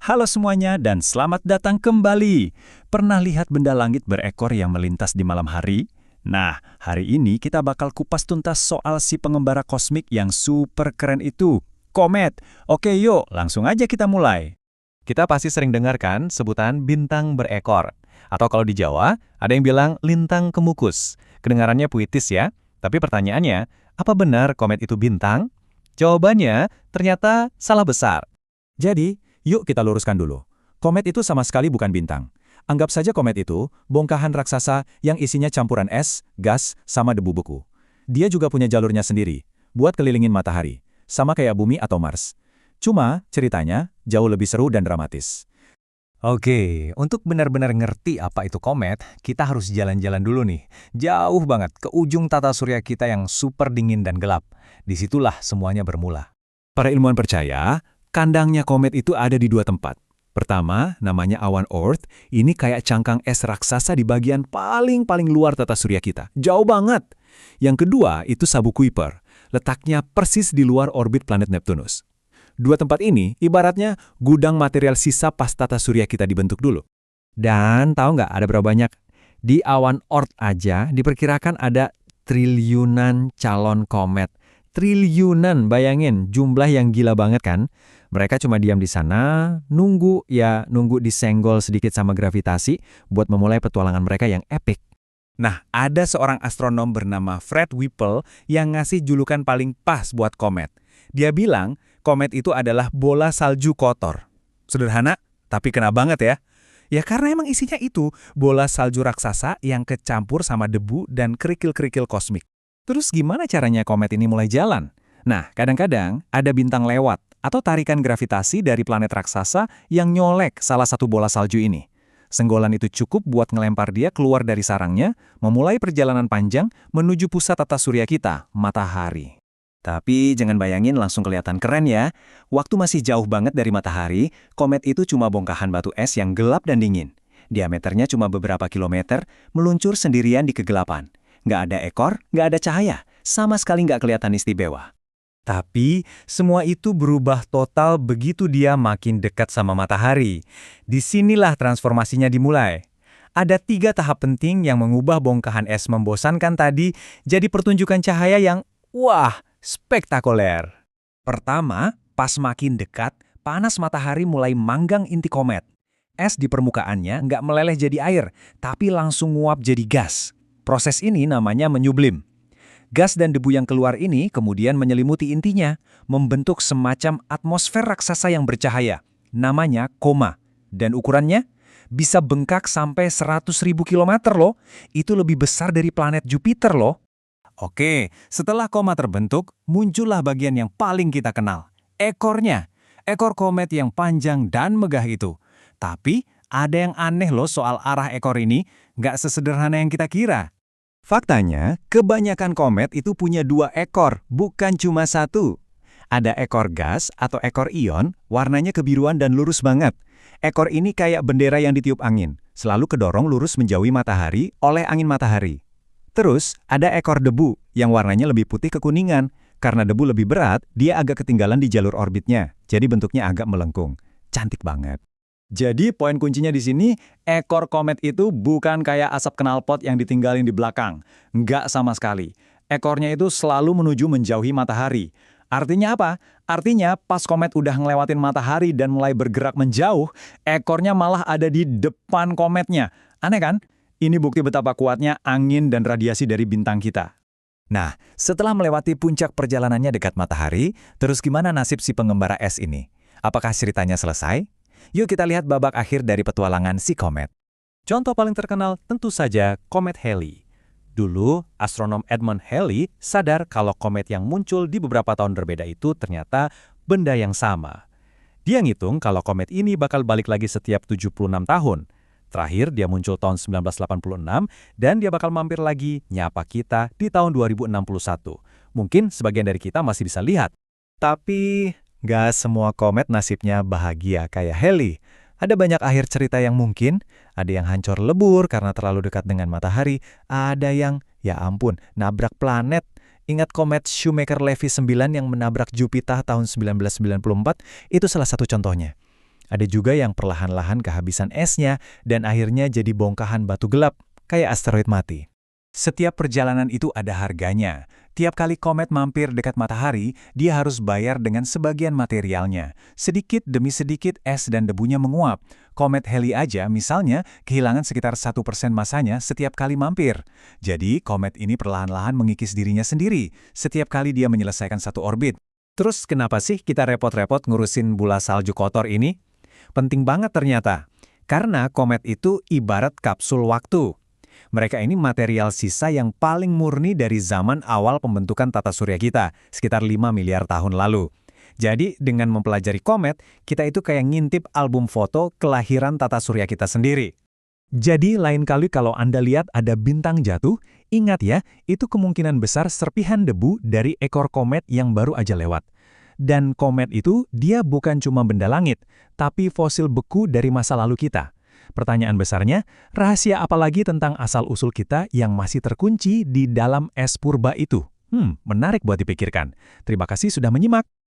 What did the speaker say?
Halo semuanya dan selamat datang kembali. Pernah lihat benda langit berekor yang melintas di malam hari? Nah, hari ini kita bakal kupas tuntas soal si pengembara kosmik yang super keren itu, komet. Oke yuk, langsung aja kita mulai. Kita pasti sering dengar kan sebutan bintang berekor. Atau kalau di Jawa, ada yang bilang lintang kemukus. Kedengarannya puitis ya, tapi pertanyaannya, apa benar komet itu bintang? Jawabannya ternyata salah besar. Jadi, yuk kita luruskan dulu. Komet itu sama sekali bukan bintang. Anggap saja komet itu bongkahan raksasa yang isinya campuran es, gas, sama debu beku. Dia juga punya jalurnya sendiri, buat kelilingin matahari, sama kayak bumi atau Mars. Cuma, ceritanya jauh lebih seru dan dramatis. Oke, untuk benar-benar ngerti apa itu komet, kita harus jalan-jalan dulu nih. Jauh banget ke ujung tata surya kita yang super dingin dan gelap. Disitulah semuanya bermula. Para ilmuwan percaya, kandangnya komet itu ada di dua tempat. Pertama, namanya awan Oort, ini kayak cangkang es raksasa di bagian paling luar tata surya kita. Jauh banget. Yang kedua, itu Sabu Kuiper, letaknya persis di luar orbit planet Neptunus. Dua tempat ini ibaratnya gudang material sisa pas tata surya kita dibentuk dulu. Dan tahu nggak ada berapa banyak? Di awan Oort aja diperkirakan ada triliunan calon komet. Triliunan, bayangin, jumlah yang gila banget kan? Mereka cuma diam di sana, nunggu disenggol sedikit sama gravitasi buat memulai petualangan mereka yang epic. Nah, ada seorang astronom bernama Fred Whipple yang ngasih julukan paling pas buat komet. Dia bilang, komet itu adalah bola salju kotor. Sederhana, tapi kena banget ya. Ya karena emang isinya itu, bola salju raksasa yang kecampur sama debu dan kerikil-kerikil kosmik. Terus gimana caranya komet ini mulai jalan? Nah, kadang-kadang ada bintang lewat atau tarikan gravitasi dari planet raksasa yang nyolek salah satu bola salju ini. Senggolan itu cukup buat ngelempar dia keluar dari sarangnya, memulai perjalanan panjang menuju pusat tata surya kita, matahari. Tapi jangan bayangin langsung kelihatan keren ya. Waktu masih jauh banget dari matahari, komet itu cuma bongkahan batu es yang gelap dan dingin. Diameternya cuma beberapa kilometer, meluncur sendirian di kegelapan. Nggak ada ekor, nggak ada cahaya, sama sekali nggak kelihatan istimewa. Tapi, semua itu berubah total begitu dia makin dekat sama matahari. Disinilah transformasinya dimulai. Ada 3 tahap penting yang mengubah bongkahan es membosankan tadi jadi pertunjukan cahaya yang, wah, spektakuler. Pertama, pas makin dekat, panas matahari mulai manggang inti komet. Es di permukaannya nggak meleleh jadi air, tapi langsung nguap jadi gas. Proses ini namanya menyublim. Gas dan debu yang keluar ini kemudian menyelimuti intinya, membentuk semacam atmosfer raksasa yang bercahaya. Namanya koma. Dan ukurannya bisa bengkak sampai 100.000 kilometer loh. Itu lebih besar dari planet Jupiter loh. Oke, setelah koma terbentuk, muncullah bagian yang paling kita kenal. Ekornya. Ekor komet yang panjang dan megah itu. Tapi ada yang aneh loh soal arah ekor ini, nggak sesederhana yang kita kira. Faktanya, kebanyakan komet itu punya 2 ekor, bukan cuma 1. Ada ekor gas atau ekor ion, warnanya kebiruan dan lurus banget. Ekor ini kayak bendera yang ditiup angin, selalu kedorong lurus menjauhi matahari oleh angin matahari. Terus, ada ekor debu yang warnanya lebih putih kekuningan. Karena debu lebih berat, dia agak ketinggalan di jalur orbitnya, jadi bentuknya agak melengkung. Cantik banget. Jadi poin kuncinya di sini, ekor komet itu bukan kayak asap knalpot yang ditinggalin di belakang. Nggak sama sekali. Ekornya itu selalu menuju menjauhi matahari. Artinya apa? Artinya pas komet udah ngelewatin matahari dan mulai bergerak menjauh, ekornya malah ada di depan kometnya. Aneh kan? Ini bukti betapa kuatnya angin dan radiasi dari bintang kita. Nah, setelah melewati puncak perjalanannya dekat matahari, terus gimana nasib si pengembara es ini? Apakah ceritanya selesai? Yuk kita lihat babak akhir dari petualangan si komet. Contoh paling terkenal tentu saja komet Halley. Dulu, astronom Edmund Halley sadar kalau komet yang muncul di beberapa tahun berbeda itu ternyata benda yang sama. Dia ngitung kalau komet ini bakal balik lagi setiap 76 tahun. Terakhir dia muncul tahun 1986 dan dia bakal mampir lagi nyapa kita di tahun 2061. Mungkin sebagian dari kita masih bisa lihat. Tapi gak semua komet nasibnya bahagia kayak Halley. Ada banyak akhir cerita yang mungkin, ada yang hancur lebur karena terlalu dekat dengan matahari, ada yang, ya ampun, nabrak planet. Ingat komet Shoemaker-Levy 9 yang menabrak Jupiter tahun 1994? Itu salah satu contohnya. Ada juga yang perlahan-lahan kehabisan esnya dan akhirnya jadi bongkahan batu gelap, kayak asteroid mati. Setiap perjalanan itu ada harganya. Tiap kali komet mampir dekat matahari, dia harus bayar dengan sebagian materialnya. Sedikit demi sedikit es dan debunya menguap. Komet Halley aja, misalnya, kehilangan sekitar 1% masanya setiap kali mampir. Jadi, komet ini perlahan-lahan mengikis dirinya sendiri setiap kali dia menyelesaikan satu orbit. Terus kenapa sih kita repot-repot ngurusin bola salju kotor ini? Penting banget ternyata. Karena komet itu ibarat kapsul waktu. Mereka ini material sisa yang paling murni dari zaman awal pembentukan tata surya kita, sekitar 5 miliar tahun lalu. Jadi, dengan mempelajari komet, kita itu kayak ngintip album foto kelahiran tata surya kita sendiri. Jadi, lain kali kalau Anda lihat ada bintang jatuh, ingat ya, itu kemungkinan besar serpihan debu dari ekor komet yang baru aja lewat. Dan komet itu, dia bukan cuma benda langit, tapi fosil beku dari masa lalu kita. Pertanyaan besarnya, rahasia apa lagi tentang asal-usul kita yang masih terkunci di dalam es purba itu? Menarik buat dipikirkan. Terima kasih sudah menyimak.